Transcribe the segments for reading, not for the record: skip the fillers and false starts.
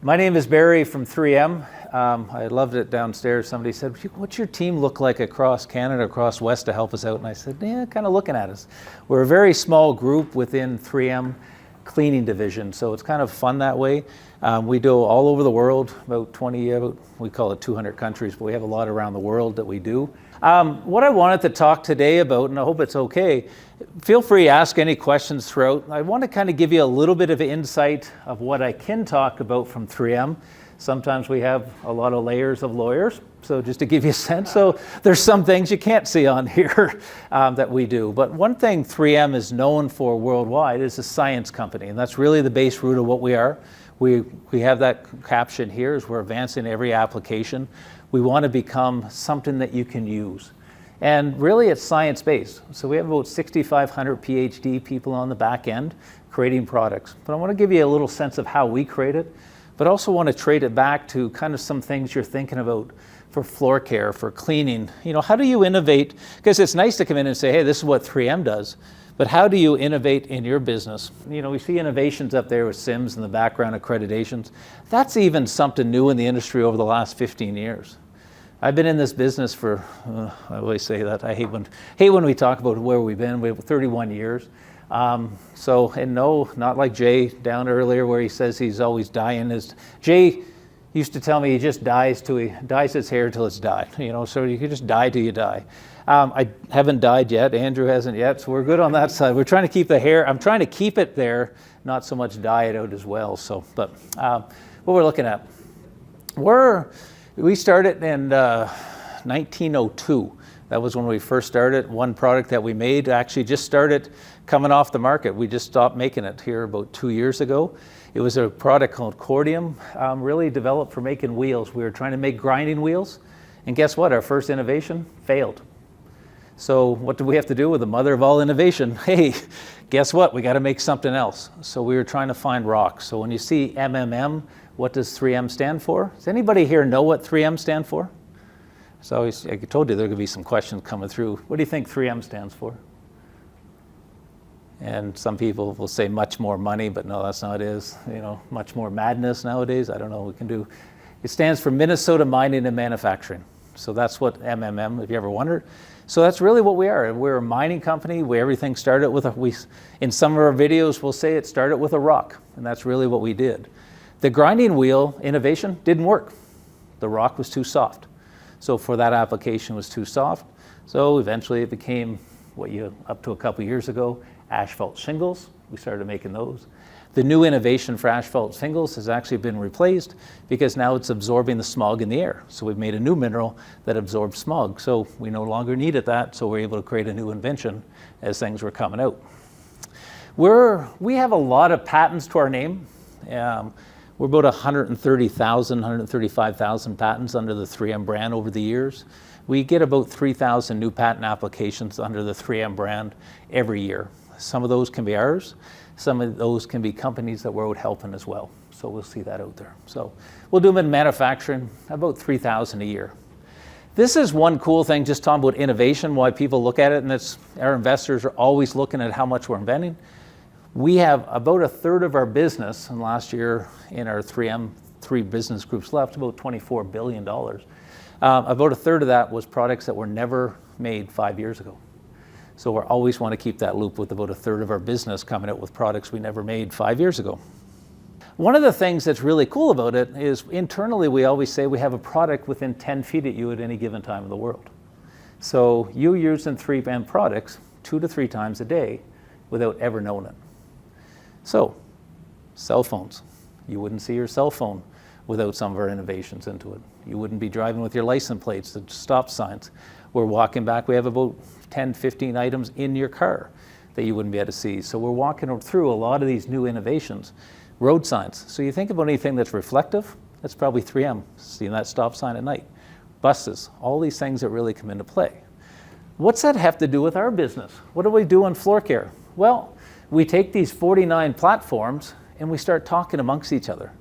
My name is Barry from 3M. I loved it downstairs. Somebody said, what's your team look like across Canada, across West to help us out? And I said, yeah, kind of looking at us. We're a very small group within 3M cleaning division, so it's kind of fun that way. We do all over the world, about 20, we call it 200 countries, but we have a lot around the world that we do. What I wanted to talk today about, and I hope it's okay, feel free to ask any questions throughout. I want to kind of give you a little bit of insight of what I can talk about from 3M. Sometimes we have a lot of layers of lawyers, so just to give you a sense. So there's some things you can't see on here that we do. But one thing 3M is known for worldwide is a science company, and that's really the base root of what we are. We have that caption here, is we're advancing every application. We want to become something that you can use. And really it's science-based. So we have about 6,500 PhD people on the back end creating products. But I want to give you a little sense of how we create it, but also want to trade it back to kind of some things you're thinking about for floor care, for cleaning. You know, how do you innovate? Because it's nice to come in and say, hey, this is what 3M does, but how do you innovate in your business? You know, we see innovations up there with SIMS in the background, accreditations. That's even something new in the industry over the last 15 years. I've been in this business for, I always say that, I hate when we talk about where we've been. We have 31 years. And no, not like Jay down earlier where he says he's always dying. Jay used to tell me he just dyes his hair till it's dyed. You know, so you can just die till you die. I haven't died yet. Andrew hasn't yet, so we're good on that side. We're trying to keep the hair. I'm trying to keep it there, not so much dye it out as well. So, but what we're looking at, we started in 1902. That was when we first started. One product that we made actually just started coming off the market. We just stopped making it here about 2 years ago. It was a product called Cordium, really developed for making wheels. We were trying to make grinding wheels, and guess what? Our first innovation failed. So what do we have to do with the mother of all innovation? Hey, guess what? We got to make something else. So we were trying to find rocks. So when you see MMM, what does 3M stand for? Does anybody here know what 3M stand for? So I told you there could be some questions coming through. What do you think 3M stands for? And some people will say much more money, but no, that's not it is. You know, much more madness nowadays. I don't know what we can do. It stands for Minnesota Mining and Manufacturing. So that's what MMM, if you ever wondered. So that's really what we are. We're a mining company. Everything started with in some of our videos, we'll say it started with a rock, and that's really what we did. The grinding wheel innovation didn't work. The rock was too soft. So for that application was too soft. So eventually it became up to a couple years ago, asphalt shingles. We started making those. The new innovation for asphalt shingles has actually been replaced because now it's absorbing the smog in the air. So we've made a new mineral that absorbs smog. So we no longer needed that. So we're able to create a new invention as things were coming out. We have a lot of patents to our name. We're about 130,000, 135,000 patents under the 3M brand over the years. We get about 3,000 new patent applications under the 3M brand every year. Some of those can be ours. Some of those can be companies that we're out helping as well. So we'll see that out there. So we'll do them in manufacturing, about 3,000 a year. This is one cool thing, just talking about innovation, why people look at it, and it's our investors are always looking at how much we're inventing. We have about a third of our business, and last year in our 3M, three business groups left, about $24 billion. About a third of that was products that were never made 5 years ago. So we always want to keep that loop with about a third of our business coming out with products we never made 5 years ago. One of the things that's really cool about it is internally we always say we have a product within 10 feet of you at any given time in the world. So you using 3M products 2 to 3 times a day without ever knowing it. So, cell phones. You wouldn't see your cell phone without some of our innovations into it. You wouldn't be driving with your license plates, the stop signs. We're walking back, we have about 10, 15 items in your car that you wouldn't be able to see. So we're walking through a lot of these new innovations. Road signs. So you think about anything that's reflective, that's probably 3M, seeing that stop sign at night. Buses, all these things that really come into play. What's that have to do with our business? What do we do on floor care? Well, we take these 49 platforms and we start talking amongst each other.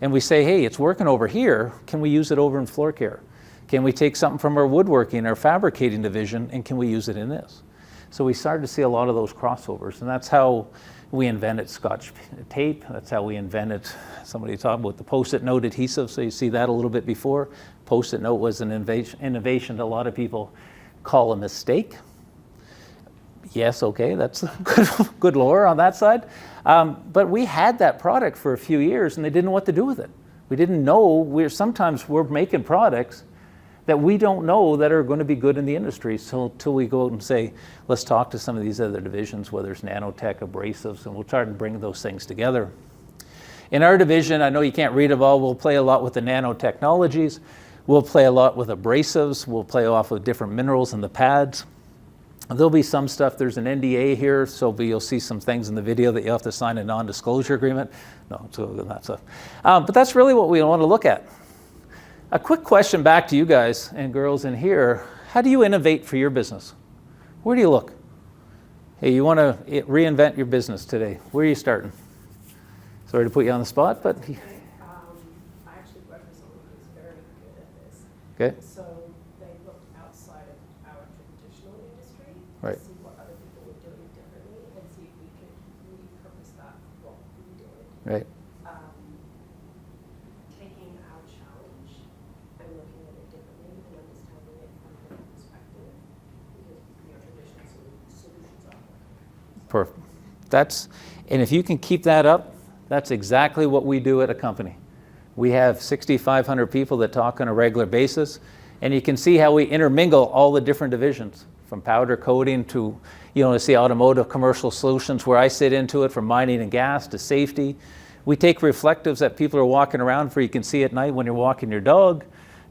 And we say, hey, it's working over here. Can we use it over in floor care? Can we take something from our woodworking, our fabricating division, and can we use it in this? So we started to see a lot of those crossovers, and that's how We invented Scotch tape. That's how we invented, somebody talked about the Post-it note adhesive, so you see that a little bit before. Post-it note was an innovation that a lot of people call a mistake. Yes, okay, that's good lore on that side. But we had that product for a few years and they didn't know what to do with it. We didn't know, sometimes we're making products that we don't know that are going to be good in the industry. So until we go out and say, let's talk to some of these other divisions, whether it's nanotech, abrasives, and we'll try to bring those things together. In our division, I know you can't read it all, we'll play a lot with the nanotechnologies. We'll play a lot with abrasives. We'll play off with different minerals in the pads. There'll be some stuff, there's an NDA here, so you'll see some things in the video that you have to sign a non-disclosure agreement. No, so that stuff. But that's really what we want to look at. A quick question back to you guys and girls in here. How do you innovate for your business? Where do you look? Hey, you want to reinvent your business today. Where are you starting? Sorry to put you on the spot, but... I actually work with someone who's very good at this. Okay. So they look outside of our traditional industry Right. to see what other people were doing differently and see if we could repurpose that for what we do. Right. Taking our challenge and looking at it differently and understanding it from a different perspective because traditional solutions are. Perfect. And if you can keep that up, that's exactly what we do at a company. We have 6,500 people that talk on a regular basis, and you can see how we intermingle all the different divisions, from powder coating to, see automotive commercial solutions where I sit into it, from mining and gas to safety. We take reflectives that people are walking around for you can see at night when you're walking your dog,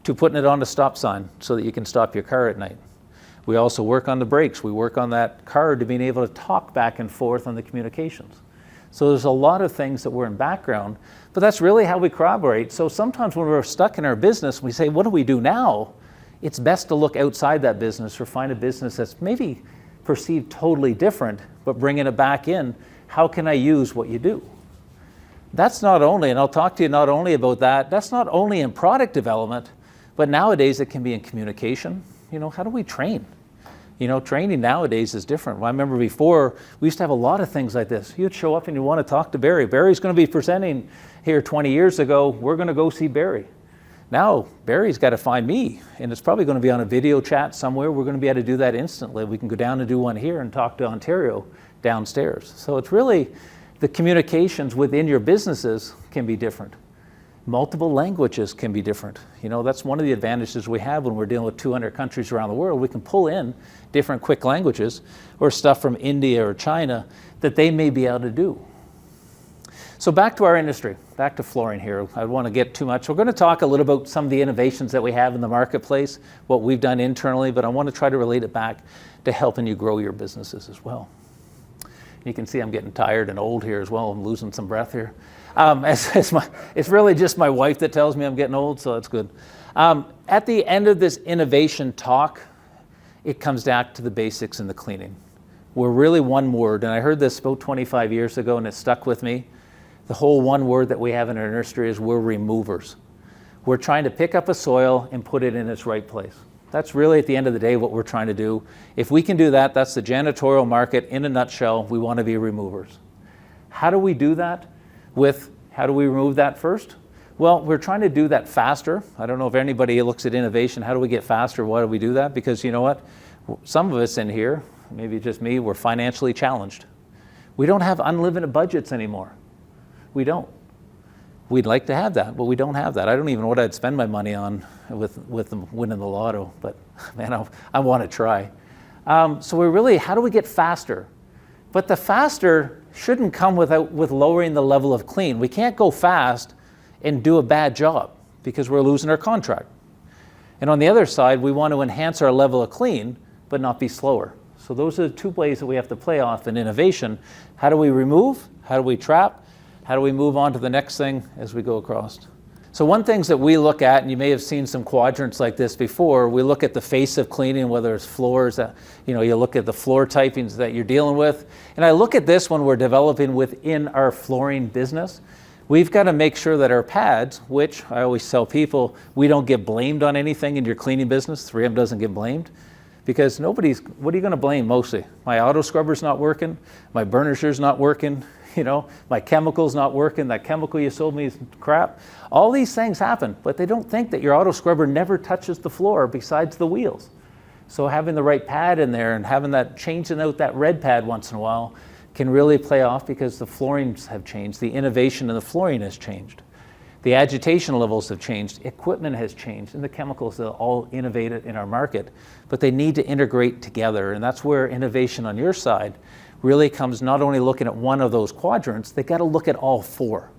to putting it on a stop sign so that you can stop your car at night. We also work on the brakes. We work on that car to being able to talk back and forth on the communications. So there's a lot of things that we're in background, but that's really how we corroborate. So sometimes when we're stuck in our business, we say, what do we do now? It's best to look outside that business or find a business that's maybe perceived totally different, but bringing it back in. How can I use what you do? That's not only, and I'll talk to you not only about that, that's not only in product development, but nowadays it can be in communication. How do we train? Training nowadays is different. Well, I remember before, we used to have a lot of things like this. You'd show up and you want to talk to Barry. Barry's going to be presenting here 20 years ago. We're going to go see Barry. Now, Barry's got to find me, and it's probably going to be on a video chat somewhere. We're going to be able to do that instantly. We can go down and do one here and talk to Ontario downstairs. So it's really the communications within your businesses can be different. Multiple languages can be different. That's one of the advantages we have when we're dealing with 200 countries around the world. We can pull in different quick languages or stuff from India or China that they may be able to do. So back to our industry, back to flooring here. I don't want to get too much. We're going to talk a little about some of the innovations that we have in the marketplace, what we've done internally, but I want to try to relate it back to helping you grow your businesses as well. You can see I'm getting tired and old here as well. I'm losing some breath here. It's really just my wife that tells me I'm getting old, so that's good. At the end of this innovation talk, it comes back to the basics in the cleaning. We're really one word, and I heard this about 25 years ago, and it stuck with me. The whole one word that we have in our industry is we're removers. We're trying to pick up a soil and put it in its right place. That's really, at the end of the day, what we're trying to do. If we can do that, that's the janitorial market in a nutshell. We want to be removers. How do we do that? How do we remove that first? Well, we're trying to do that faster. I don't know if anybody looks at innovation. How do we get faster? Why do we do that? Because you know what? Some of us in here, maybe just me, we're financially challenged. We don't have unlimited budgets anymore. We don't. We'd like to have that, but we don't have that. I don't even know what I'd spend my money on with winning the lotto, but man, I want to try. So how do we get faster? But the faster shouldn't come with lowering the level of clean. We can't go fast and do a bad job because we're losing our contract. And on the other side, we want to enhance our level of clean, but not be slower. So those are the two ways that we have to play off in innovation. How do we remove? How do we trap? How do we move on to the next thing as we go across? So one things that we look at, and you may have seen some quadrants like this before, we look at the face of cleaning, whether it's floors, you look at the floor typings that you're dealing with. And I look at this when we're developing within our flooring business. We've got to make sure that our pads, which I always tell people, we don't get blamed on anything in your cleaning business. 3M doesn't get blamed. Because what are you going to blame mostly? My auto scrubber's not working, my burnisher's not working, my chemical's not working, that chemical you sold me is crap. All these things happen, but they don't think that your auto scrubber never touches the floor besides the wheels. So having the right pad in there and having that, changing out that red pad once in a while can really play off, because the floorings have changed, the innovation in the flooring has changed. The agitation levels have changed, equipment has changed, and the chemicals are all innovated in our market, but they need to integrate together, and that's where innovation on your side really comes, not only looking at one of those quadrants, they got to look at all four.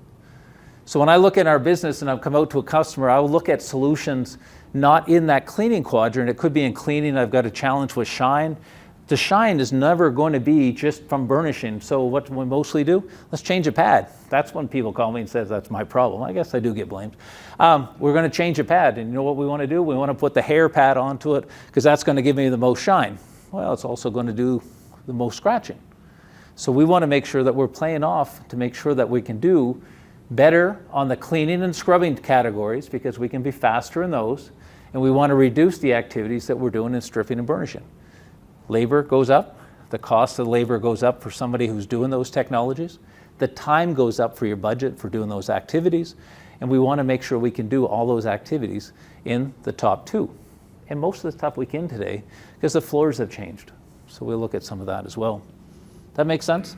So when I look at our business and I come out to a customer, I will look at solutions not in that cleaning quadrant. It could be in cleaning, I've got a challenge with shine. The shine is never going to be just from burnishing. So what we mostly do, let's change a pad. That's when people call me and says that's my problem. I guess I do get blamed. We're going to change a pad, and you know what we want to do? We want to put the hair pad onto it because that's going to give me the most shine. Well, it's also going to do the most scratching. So we want to make sure that we're playing off to make sure that we can do better on the cleaning and scrubbing categories, because we can be faster in those, and we want to reduce the activities that we're doing in stripping and burnishing. Labor goes up, the cost of labor goes up for somebody who's doing those technologies, the time goes up for your budget for doing those activities, and we want to make sure we can do all those activities in the top two. And most of the stuff we can today, because the floors have changed. So we'll look at some of that as well. That makes sense?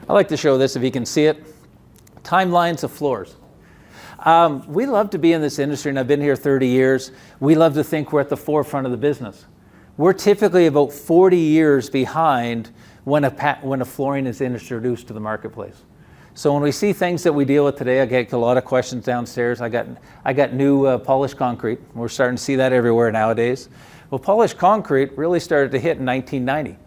I like to show this if you can see it. Timelines of floors. We love to be in this industry, and I've been here 30 years. We love to think we're at the forefront of the business. We're typically about 40 years behind when a flooring is introduced to the marketplace. So when we see things that we deal with today, I get a lot of questions downstairs. I got new polished concrete. We're starting to see that everywhere nowadays. Well, polished concrete really started to hit in 1990.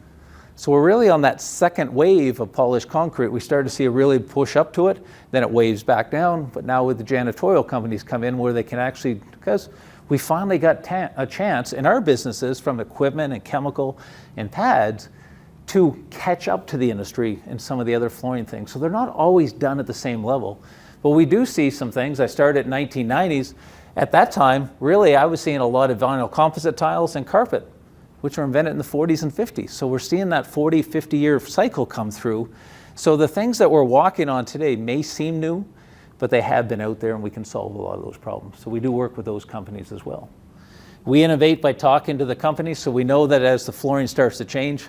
So we're really on that second wave of polished concrete. We started to see a really push up to it, then it waves back down. But now with the janitorial companies come in where they can actually, because we finally got a chance in our businesses from equipment and chemical and pads to catch up to the industry and some of the other flooring things. So they're not always done at the same level. But we do see some things. I started in 1990s. At that time, really, I was seeing a lot of vinyl composite tiles and carpet, which were invented in the 40s and 50s. So we're seeing that 40, 50-year cycle come through. So the things that we're walking on today may seem new, but they have been out there, and we can solve a lot of those problems. So we do work with those companies as well. We innovate by talking to the companies, so we know that as the flooring starts to change,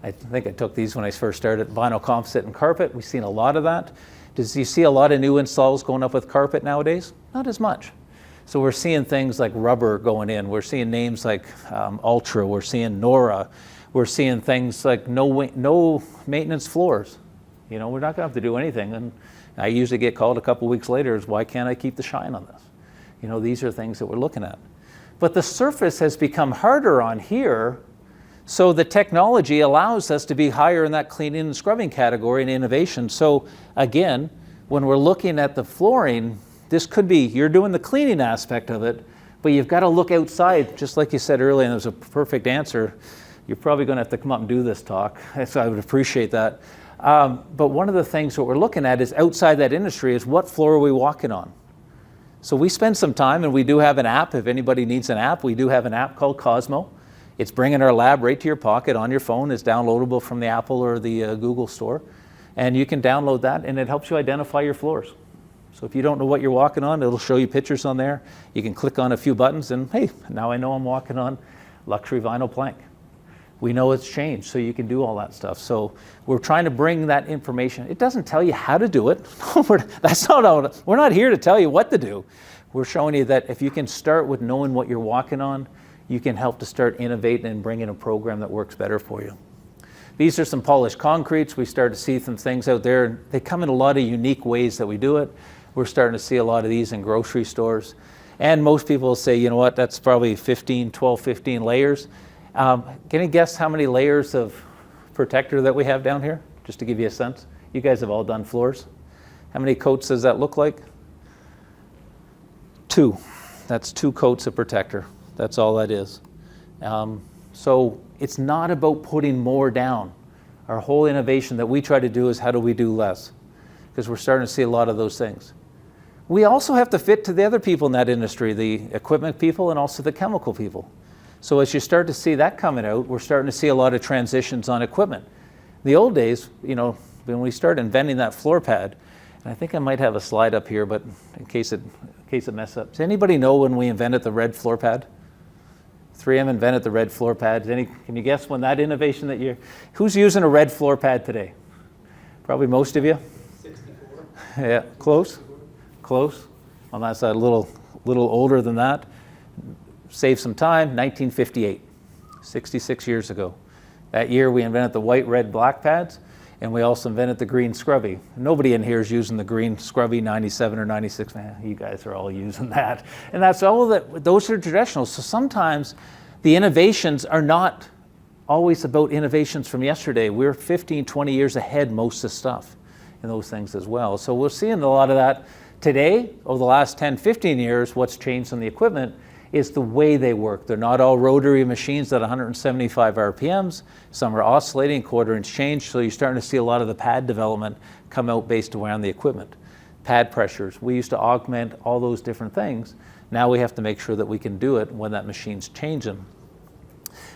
I think I took these when I first started, vinyl composite and carpet. We've seen a lot of that. Does you see a lot of new installs going up with carpet nowadays? Not as much. So we're seeing things like rubber going in. We're seeing names like Ultra. We're seeing Nora. We're seeing things like no maintenance floors. We're not going to have to do anything. And I usually get called a couple weeks later is, why can't I keep the shine on this? These are things that we're looking at. But the surface has become harder on here, so the technology allows us to be higher in that cleaning and scrubbing category and innovation. So again, when we're looking at the flooring, this could be, you're doing the cleaning aspect of it, but you've got to look outside, just like you said earlier, and it was a perfect answer. You're probably going to have to come up and do this talk, so I would appreciate that. But one of the things that we're looking at is outside that industry is, what floor are we walking on? So we spend some time, and we do have an app. If anybody needs an app, we do have an app called Cosmo. It's bringing our lab right to your pocket on your phone. It's downloadable from the Apple or the Google store. And you can download that, and it helps you identify your floors. So if you don't know what you're walking on, it'll show you pictures on there. You can click on a few buttons, and hey, now I know I'm walking on luxury vinyl plank. We know it's changed, so you can do all that stuff. So we're trying to bring that information. It doesn't tell you how to do it. We're not here to tell you what to do. We're showing you that if you can start with knowing what you're walking on, you can help to start innovating and bring in a program that works better for you. These are some polished concretes. We start to see some things out there. They come in a lot of unique ways that we do it. We're starting to see a lot of these in grocery stores. And most people will say, you know what, that's probably 12, 15 layers. Can you guess how many layers of protector that we have down here? Just to give you a sense. You guys have all done floors. How many coats does that look like? 2. That's 2 coats of protector. That's all that is. So it's not about putting more down. Our whole innovation that we try to do is, how do we do less? Because we're starting to see a lot of those things. We also have to fit to the other people in that industry, the equipment people and also the chemical people. So as you start to see that coming out, we're starting to see a lot of transitions on equipment. The old days, you know, when we started inventing that floor pad, and I think I might have a slide up here, but in case it messes up. Does anybody know when we invented the red floor pad? 3M invented the red floor pad. Can you guess when that innovation who's using a red floor pad today? Probably most of you. 64. Yeah, close. On that side, a little older than that. Save some time, 1958, 66 years ago. That year we invented the white, red, black pads, and we also invented the green scrubby. Nobody in here is using the green scrubby 97 or 96. Man, you guys are all using that. And that's all that, those are traditional. So sometimes the innovations are not always about innovations from yesterday. We're 15, 20 years ahead most of the stuff in those things as well. So we're seeing a lot of that today. Over the last 10, 15 years, what's changed on the equipment is the way they work. They're not all rotary machines at 175 RPMs. Some are oscillating, quarter-inch change, so you're starting to see a lot of the pad development come out based around the equipment. Pad pressures, we used to augment all those different things. Now we have to make sure that we can do it when that machine's changing.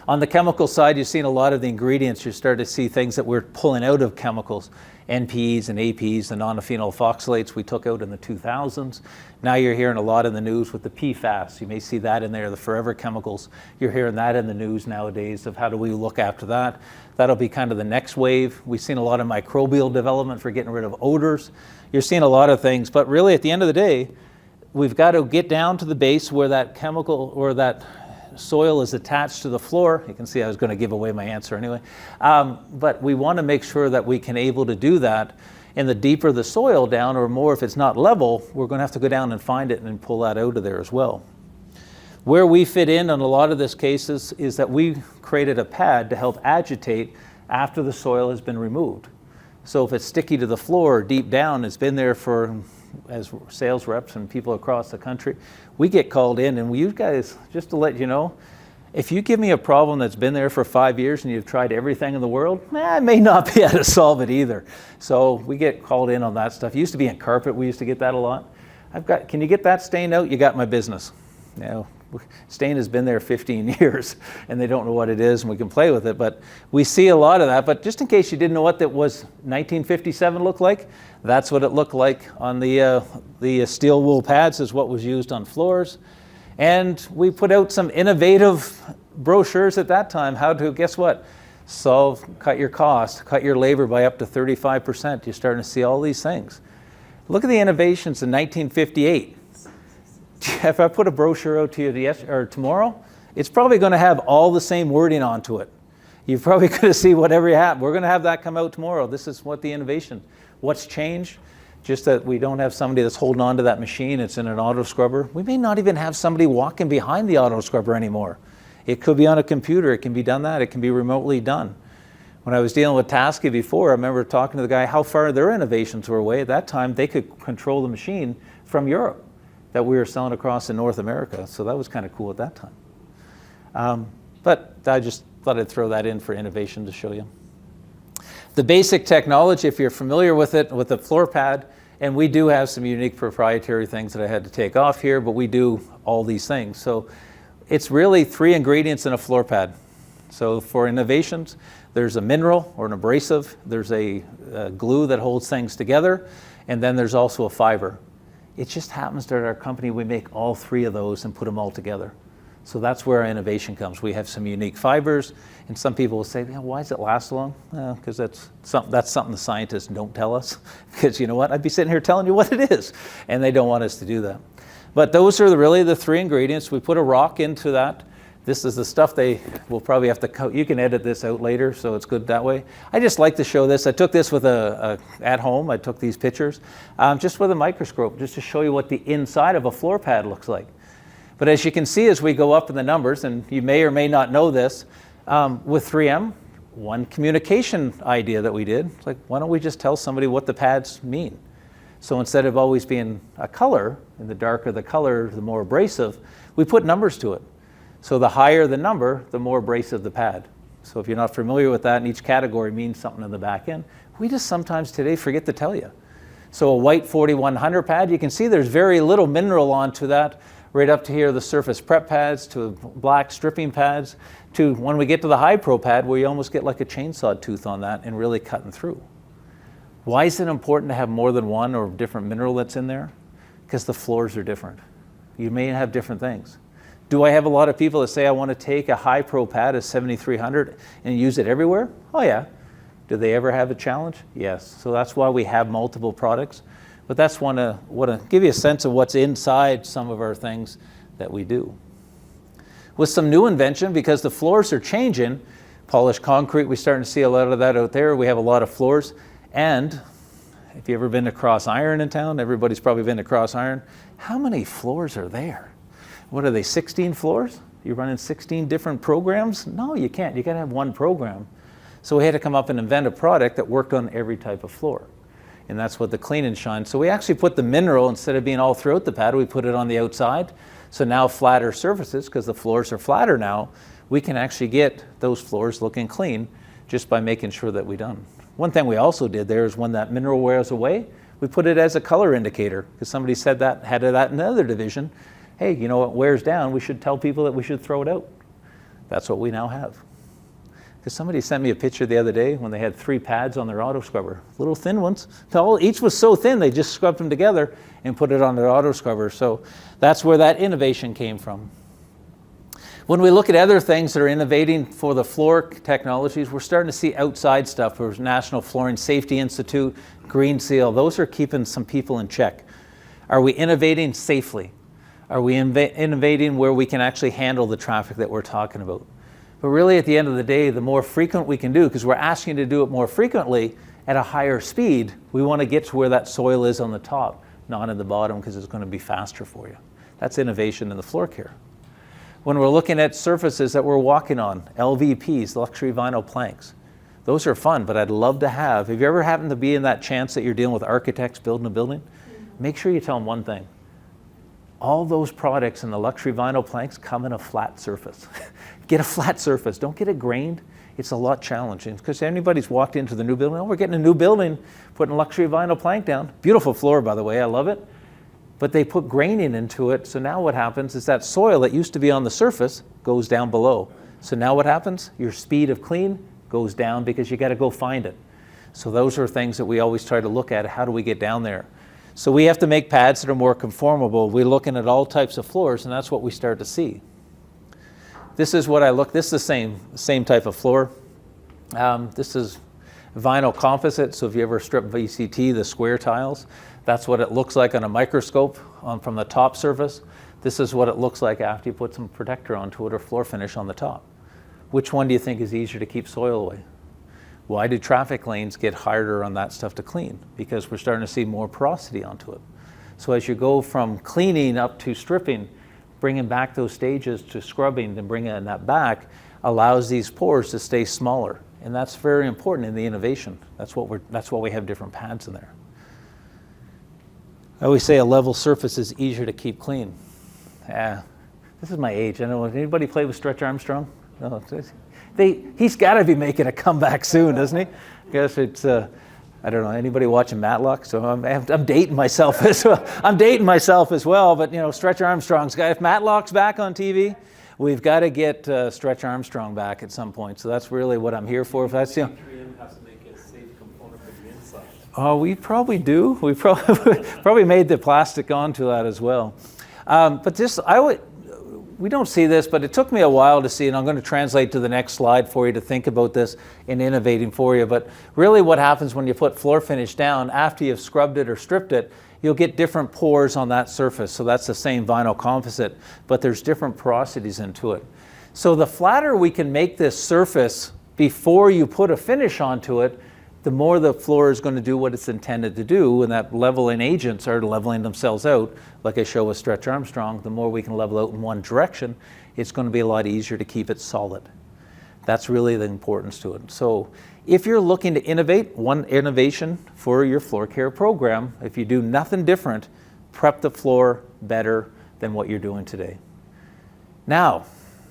On the chemical side, you've seen a lot of the ingredients. You start to see things that we're pulling out of chemicals. NPs and APs, the nonphenol ethoxylates we took out in the 2000s. Now you're hearing a lot in the news with the PFAS. You may see that in there, the forever chemicals. You're hearing that in the news nowadays of how do we look after that. That'll be kind of the next wave. We've seen a lot of microbial development for getting rid of odors. You're seeing a lot of things, but really at the end of the day, we've got to get down to the base where that chemical or that soil is attached to the floor. You can see I was going to give away my answer anyway. But we want to make sure that we can able to do that. And the deeper the soil down, or more if it's not level, we're going to have to go down and find it and pull that out of there as well. Where we fit in on a lot of this cases is that we created a pad to help agitate after the soil has been removed. So if it's sticky to the floor or deep down, it's been there for, as sales reps and people across the country, we get called in, and you guys, just to let you know, if you give me a problem that's been there for 5 years and you've tried everything in the world, I may not be able to solve it either. So we get called in on that stuff. It used to be in carpet, we used to get that a lot. Can you get that stain out? You got my business. You know, stain has been there 15 years and they don't know what it is, and we can play with it, but we see a lot of that. But just in case you didn't know what that was 1957 looked like, that's what it looked like on the steel wool pads is what was used on floors. And we put out some innovative brochures at that time, how to, guess what? Cut your cost, cut your labor by up to 35%. You're starting to see all these things. Look at the innovations in 1958. If I put a brochure out to you tomorrow, it's probably going to have all the same wording onto it. You're probably going to see whatever you have. We're going to have that come out tomorrow. This is what the innovation. What's changed? Just that we don't have somebody that's holding on to that machine. It's in an auto scrubber. We may not even have somebody walking behind the auto scrubber anymore. It could be on a computer. It can be done that. It can be remotely done. When I was dealing with Tasky before, I remember talking to the guy how far their innovations were away. At that time, they could control the machine from Europe that we were selling across in North America. So that was kind of cool at that time. But I just thought I'd throw that in for innovation to show you. The basic technology, if you're familiar with it, with the floor pad, and we do have some unique proprietary things that I had to take off here, but we do all these things. So it's really 3 ingredients in a floor pad. So for innovations, there's a mineral or an abrasive, there's a glue that holds things together, and then there's also a fiber. It just happens that at our company we make all 3 of those and put them all together. So that's where our innovation comes. We have some unique fibers, and some people will say, why does it last so long? Well, because that's something the scientists don't tell us. Because you know what? I'd be sitting here telling you what it is, and they don't want us to do that. But those are really the 3 ingredients. We put a rock into that. This is the stuff they will probably have to, you can edit this out later, so it's good that way. I just like to show this. I took this with at home. I took these pictures just with a microscope, just to show you what the inside of a floor pad looks like. But as you can see, as we go up in the numbers, and you may or may not know this, with 3M, one communication idea that we did, it's like, why don't we just tell somebody what the pads mean? So instead of always being a color, and the darker the color, the more abrasive, we put numbers to it. So the higher the number, the more abrasive the pad. So if you're not familiar with that, and each category means something in the back end, we just sometimes today forget to tell you. So a white 4100 pad, you can see there's very little mineral onto that right up to here, the surface prep pads, to black stripping pads, to when we get to the high pro pad where you almost get like a chainsaw tooth on that and really cutting through. Why is it important to have more than one or different mineral that's in there? Because the floors are different. You may have different things. Do I have a lot of people that say I want to take a high pro pad, a 7300, and use it everywhere? Oh yeah. Do they ever have a challenge? Yes. So that's why we have multiple products. But that's want to give you a sense of what's inside some of our things that we do. With some new invention, because the floors are changing, polished concrete, we're starting to see a lot of that out there. We have a lot of floors. And if you've ever been to Cross Iron in town, everybody's probably been to Cross Iron. How many floors are there? What are they, 16 floors? You're running 16 different programs? No, you can't. You got to have one program. So we had to come up and invent a product that worked on every type of floor. And that's what the Clean and Shine. So we actually put the mineral, instead of being all throughout the pad, we put it on the outside. So now flatter surfaces, because the floors are flatter now, we can actually get those floors looking clean just by making sure that we done. One thing we also did there is when that mineral wears away, we put it as a color indicator, because somebody said that, had that in another division. Hey, you know, it wears down, we should tell people that we should throw it out. That's what we now have. Because somebody sent me a picture the other day when they had 3 pads on their auto scrubber, little thin ones. Each was so thin they just scrubbed them together and put it on their auto scrubber. So that's where that innovation came from. When we look at other things that are innovating for the floor technologies, we're starting to see outside stuff. There's National Flooring Safety Institute, Green Seal. Those are keeping some people in check. Are we innovating safely? Are we innovating where we can actually handle the traffic that we're talking about? But really, at the end of the day, the more frequent we can do, because we're asking you to do it more frequently at a higher speed, we want to get to where that soil is on the top, not in the bottom, because it's going to be faster for you. That's innovation in the floor care. When we're looking at surfaces that we're walking on, LVPs, luxury vinyl planks, those are fun, but I'd love to have you ever happened to be in that chance that you're dealing with architects building a building? Make sure you tell them one thing. All those products in the luxury vinyl planks come in a flat surface. Get a flat surface. Don't get it grained. It's a lot challenging because anybody's walked into the new building, oh, we're getting a new building, putting luxury vinyl plank down. Beautiful floor, by the way, I love it. But they put graining into it, so now what happens is that soil that used to be on the surface goes down below. So now what happens? Your speed of clean goes down because you got to go find it. So those are things that we always try to look at. How do we get down there? So we have to make pads that are more conformable. We're looking at all types of floors, and that's what we start to see. This is what I look, this is the same type of floor. This is vinyl composite, so if you ever strip VCT, the square tiles, that's what it looks like on a microscope from the top surface. This is what it looks like after you put some protector onto it or floor finish on the top. Which one do you think is easier to keep soil away? Why do traffic lanes get harder on that stuff to clean? Because we're starting to see more porosity onto it. So as you go from cleaning up to stripping, bringing back those stages to scrubbing and bringing that back allows these pores to stay smaller. And that's very important in the innovation. That's why we have different pads in there. I always say a level surface is easier to keep clean. This is my age. I don't know, anybody play with Stretch Armstrong? No, he's got to be making a comeback soon, doesn't he? I guess it's, I don't know, anybody watching Matlock? So I'm dating myself as well. I'm dating myself as well, but you know, Stretch Armstrong's got, if Matlock's back on TV, we've got to get Stretch Armstrong back at some point. So that's really what I'm here for. If that's, you know, has to make a safe component for the inside. Oh, we probably do. We probably made the plastic onto that as well. But this, we don't see this, but it took me a while to see, and I'm going to translate to the next slide for you to think about this in innovating for you. But really what happens when you put floor finish down, after you've scrubbed it or stripped it, you'll get different pores on that surface. So that's the same vinyl composite, but there's different porosities into it. So the flatter we can make this surface before you put a finish onto it, the more the floor is going to do what it's intended to do, and that leveling agents are leveling themselves out, like I show with Stretch Armstrong. The more we can level out in one direction, it's going to be a lot easier to keep it solid. That's really the importance to it. So if you're looking to innovate, one innovation for your floor care program, if you do nothing different, prep the floor better than what you're doing today. Now,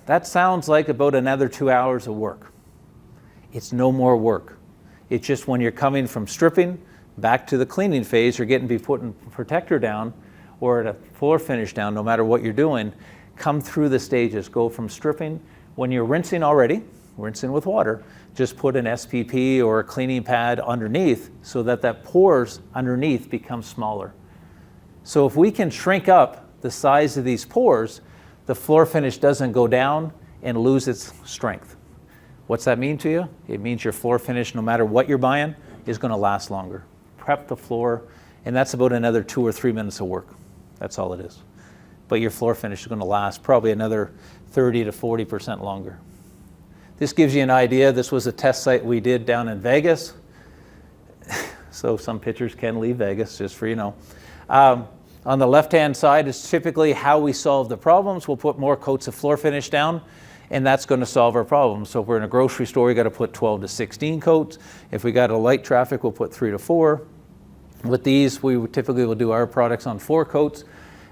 that sounds like about another 2 hours of work. It's no more work. It's just when you're coming from stripping back to the cleaning phase, you're getting to be putting protector down, or at a floor finish down, no matter what you're doing, come through the stages. Go from stripping. When you're rinsing already, rinsing with water, just put an SPP or a cleaning pad underneath so that that pores underneath becomes smaller. So if we can shrink up the size of these pores, the floor finish doesn't go down and lose its strength. What's that mean to you? It means your floor finish, no matter what you're buying, is going to last longer. Prep the floor, and that's about another 2 or 3 minutes of work. That's all it is. But your floor finish is going to last probably another 30 to 40% longer. This gives you an idea. This was a test site we did down in Vegas. So some pictures can leave Vegas, just for you know. On the left-hand side is typically how we solve the problems. We'll put more coats of floor finish down, and that's going to solve our problem. So if we're in a grocery store, we got to put 12 to 16 coats. If we got a light traffic, we'll put 3 to 4. With these, we typically will do our products on 4 coats.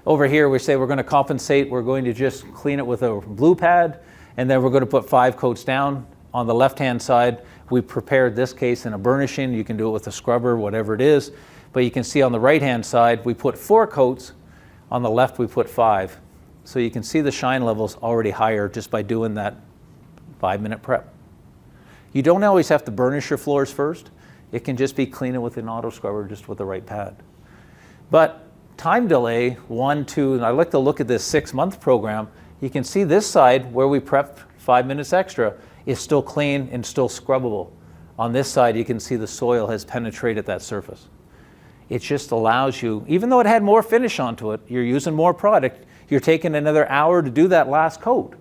Over here, we say we're going to compensate. We're going to just clean it with a blue pad, and then we're going to put 5 coats down. On the left-hand side, we prepared this case in a burnishing. You can do it with a scrubber, whatever it is. But you can see on the right-hand side, we put 4 coats. On the left, we put 5. So you can see the shine levels already higher just by doing that 5-minute prep. You don't always have to burnish your floors first. It can just be cleaning with an auto scrubber, just with the right pad. But time delay, 1, 2, and I like to look at this 6-month program. You can see this side where we prepped 5 minutes extra is still clean and still scrubbable. On this side, you can see the soil has penetrated that surface. It just allows you, even though it had more finish onto it, you're using more product, you're taking another hour to do that last coat.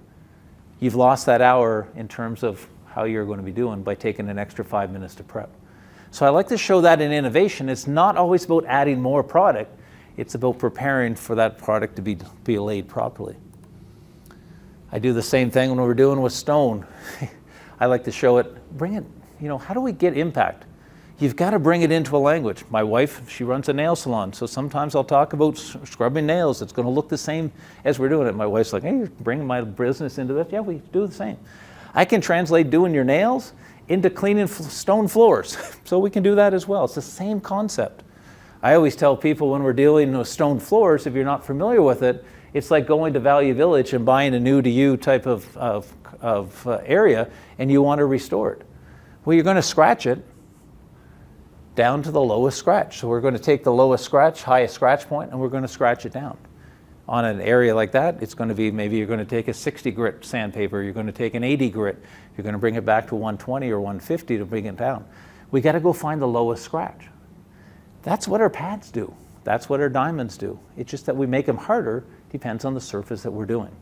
You've lost that hour in terms of how you're going to be doing by taking an extra 5 minutes to prep. So I like to show that in innovation. It's not always about adding more product. It's about preparing for that product to be laid properly. I do the same thing when we're doing with stone. I like to show it, bring it, you know, how do we get impact? You've got to bring it into a language. My wife, she runs a nail salon, so sometimes I'll talk about scrubbing nails. It's going to look the same as we're doing it. My wife's like, hey, you're bringing my business into this? Yeah, we do the same. I can translate doing your nails into cleaning stone floors, so we can do that as well. It's the same concept. I always tell people when we're dealing with stone floors, if you're not familiar with it, it's like going to Value Village and buying a new-to-you type of area, and you want to restore it. Well, you're going to scratch it down to the lowest scratch. So we're going to take the lowest scratch, highest scratch point, and we're going to scratch it down. On an area like that, it's going to be, maybe you're going to take a 60 grit sandpaper, you're going to take an 80 grit, you're going to bring it back to 120 or 150 to bring it down. We got to go find the lowest scratch. That's what our pads do. That's what our diamonds do. It's just that we make them harder, depends on the surface that we're doing.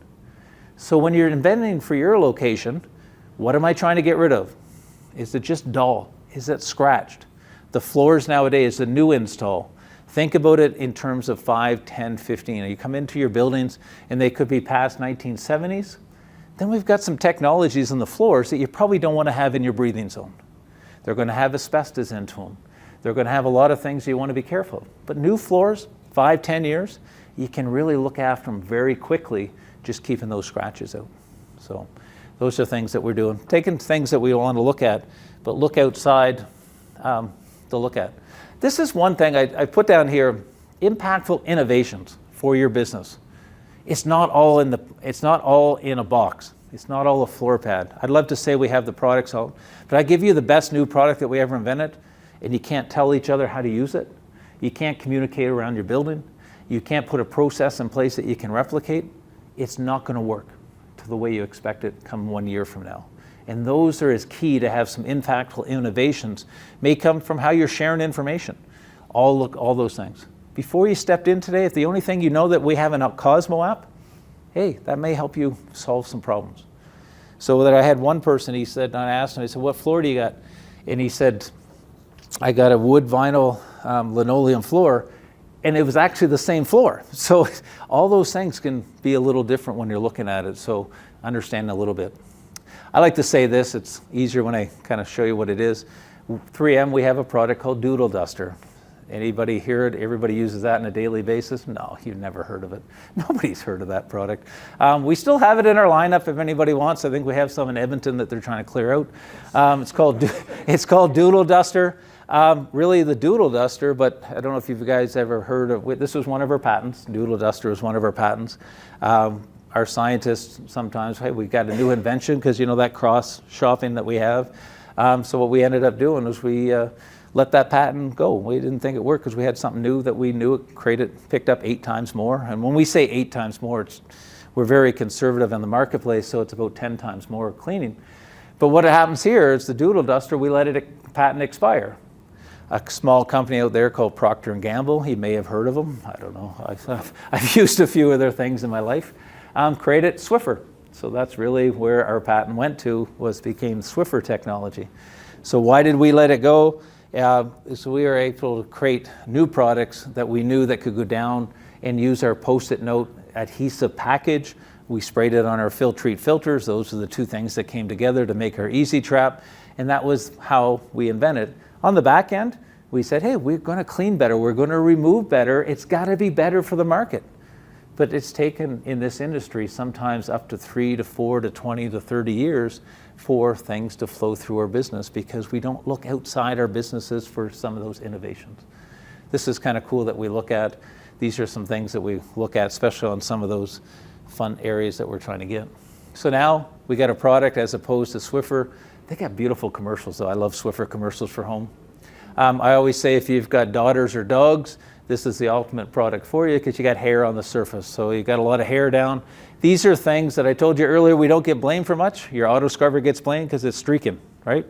So when you're inventing for your location, what am I trying to get rid of? Is it just dull? Is it scratched? The floors nowadays, the new install, think about it in terms of 5, 10, 15. You come into your buildings and they could be past 1970s. Then we've got some technologies in the floors that you probably don't want to have in your breathing zone. They're going to have asbestos into them. They're going to have a lot of things you want to be careful of. But new floors, 5, 10 years, you can really look after them very quickly, just keeping those scratches out. So those are things that we're doing. Taking things that we want to look at, but look outside to look at. This is one thing I put down here, impactful innovations for your business. It's not all in a box. It's not all a floor pad. I'd love to say we have the products out, but I give you the best new product that we ever invented, and you can't tell each other how to use it. You can't communicate around your building. You can't put a process in place that you can replicate. It's not going to work to the way you expect it come 1 year from now. And those are as key to have some impactful innovations. May come from how you're sharing information. All those things. Before you stepped in today, if the only thing you know that we have an Cosmo app, hey, that may help you solve some problems. So that I had one person, he said, and I asked him, I said, what floor do you got? And he said, I got a wood vinyl linoleum floor, and it was actually the same floor. So all those things can be a little different when you're looking at it, so understand a little bit. I like to say this, it's easier when I kind of show you what it is. 3M, we have a product called Doodle Duster. Anybody hear it? Everybody uses that on a daily basis? No, you've never heard of it. Nobody's heard of that product. We still have it in our lineup if anybody wants. I think we have some in Edmonton that they're trying to clear out. It's called Doodle Duster. Really the doodle duster, but I don't know if you guys ever heard of, this was one of our patents. Doodle duster was one of our patents. Our scientists sometimes, hey, we got a new invention because you know that cross shopping that we have. So what we ended up doing was we let that patent go. We didn't think it worked because we had something new that we knew it picked up 8 times more. And when we say 8 times more, we're very conservative in the marketplace, so it's about 10 times more cleaning. But what happens here is the doodle duster, we let it patent expire. A small company out there called Procter & Gamble, you may have heard of them, I don't know, I've used a few of their things in my life, created Swiffer. So that's really where our patent went to, became Swiffer technology. So why did we let it go? So we were able to create new products that we knew that could go down and use our Post-it note adhesive package. We sprayed it on our Filtrete filters. Those are the 2 things that came together to make our Easy Trap. And that was how we invented. On the back end, we said, hey, we're going to clean better. We're going to remove better. It's got to be better for the market. But it's taken in this industry sometimes up to 3 to 4 to 20 to 30 years for things to flow through our business because we don't look outside our businesses for some of those innovations. This is kind of cool that we look at. These are some things that we look at, especially on some of those fun areas that we're trying to get. So now we got a product as opposed to Swiffer. They got beautiful commercials though. I love Swiffer commercials for home. I always say if you've got daughters or dogs, this is the ultimate product for you because you got hair on the surface. So you got a lot of hair down. These are things that I told you earlier we don't get blamed for much. Your auto scrubber gets blamed because it's streaking, right?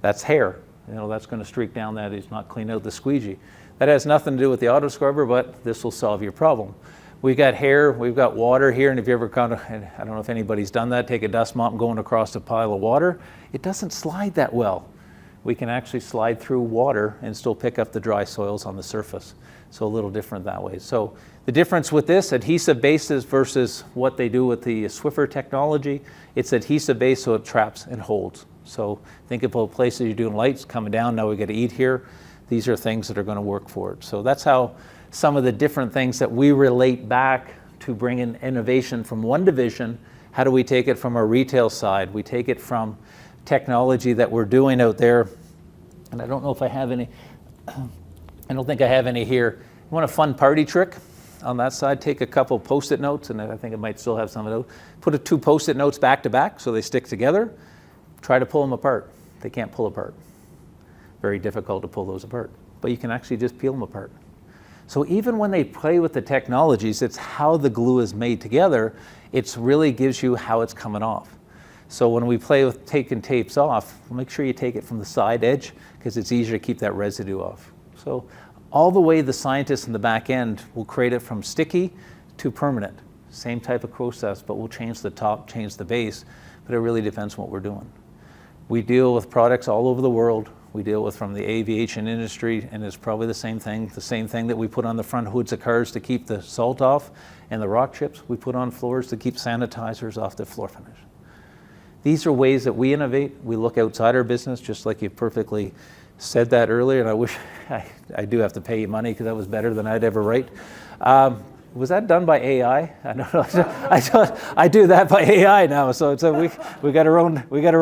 That's hair. You know, that's going to streak down that it's not clean out the squeegee. That has nothing to do with the auto scrubber, but this will solve your problem. We've got hair, we've got water here, and if you ever kind of, I don't know if anybody's done that, take a dust mop and going across a pile of water, it doesn't slide that well. We can actually slide through water and still pick up the dry soils on the surface. So a little different that way. So the difference with this, adhesive bases versus what they do with the Swiffer technology, it's adhesive based so it traps and holds. So think about places you're doing lights coming down, now we got to eat here. These are things that are going to work for it. So that's how some of the different things that we relate back to bring in innovation from one division. How do we take it from our retail side? We take it from technology that we're doing out there. And I don't know if I have any, I don't think I have any here. You want a fun party trick? On that side, take a couple Post-it notes, and I think it might still have some of those. Put 2 Post-it notes back to back so they stick together. Try to pull them apart. They can't pull apart. Very difficult to pull those apart. But you can actually just peel them apart. So even when they play with the technologies, it's how the glue is made together. It really gives you how it's coming off. So when we play with taking tapes off, make sure you take it from the side edge because it's easier to keep that residue off. So all the way the scientists in the back end will create it from sticky to permanent. Same type of process, but we'll change the top, change the base, but it really depends on what we're doing. We deal with products all over the world. We deal with from the aviation industry, and it's probably the same thing that we put on the front hoods of cars to keep the salt off, and the rock chips we put on floors to keep sanitizers off the floor finish. These are ways that we innovate. We look outside our business, just like you perfectly said that earlier, and I wish I do have to pay you money because that was better than I'd ever write. Was that done by AI? I don't know. I do that by AI now. So we got our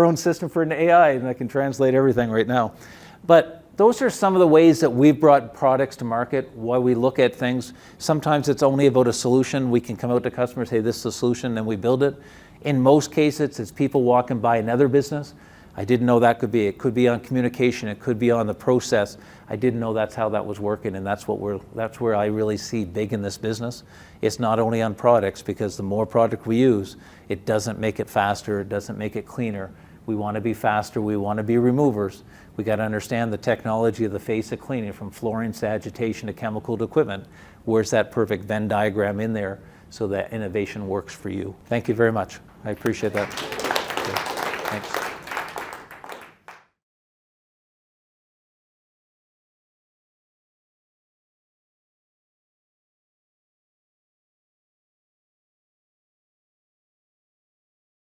own system for an AI, and I can translate everything right now. But those are some of the ways that we've brought products to market. Why we look at things. Sometimes it's only about a solution. We can come out to customers, say this is a solution, and we build it. In most cases, it's people walking by another business. I didn't know that could be. It could be on communication. It could be on the process. I didn't know that's how that was working, and that's where I really see big in this business. It's not only on products, because the more product we use, it doesn't make it faster. It doesn't make it cleaner. We want to be faster. We want to be removers. We got to understand the technology of the face of cleaning, from fluorine to agitation to chemical to equipment. Where's that perfect Venn diagram in there so that innovation works for you? Thank you very much. I appreciate that. Okay. Thanks.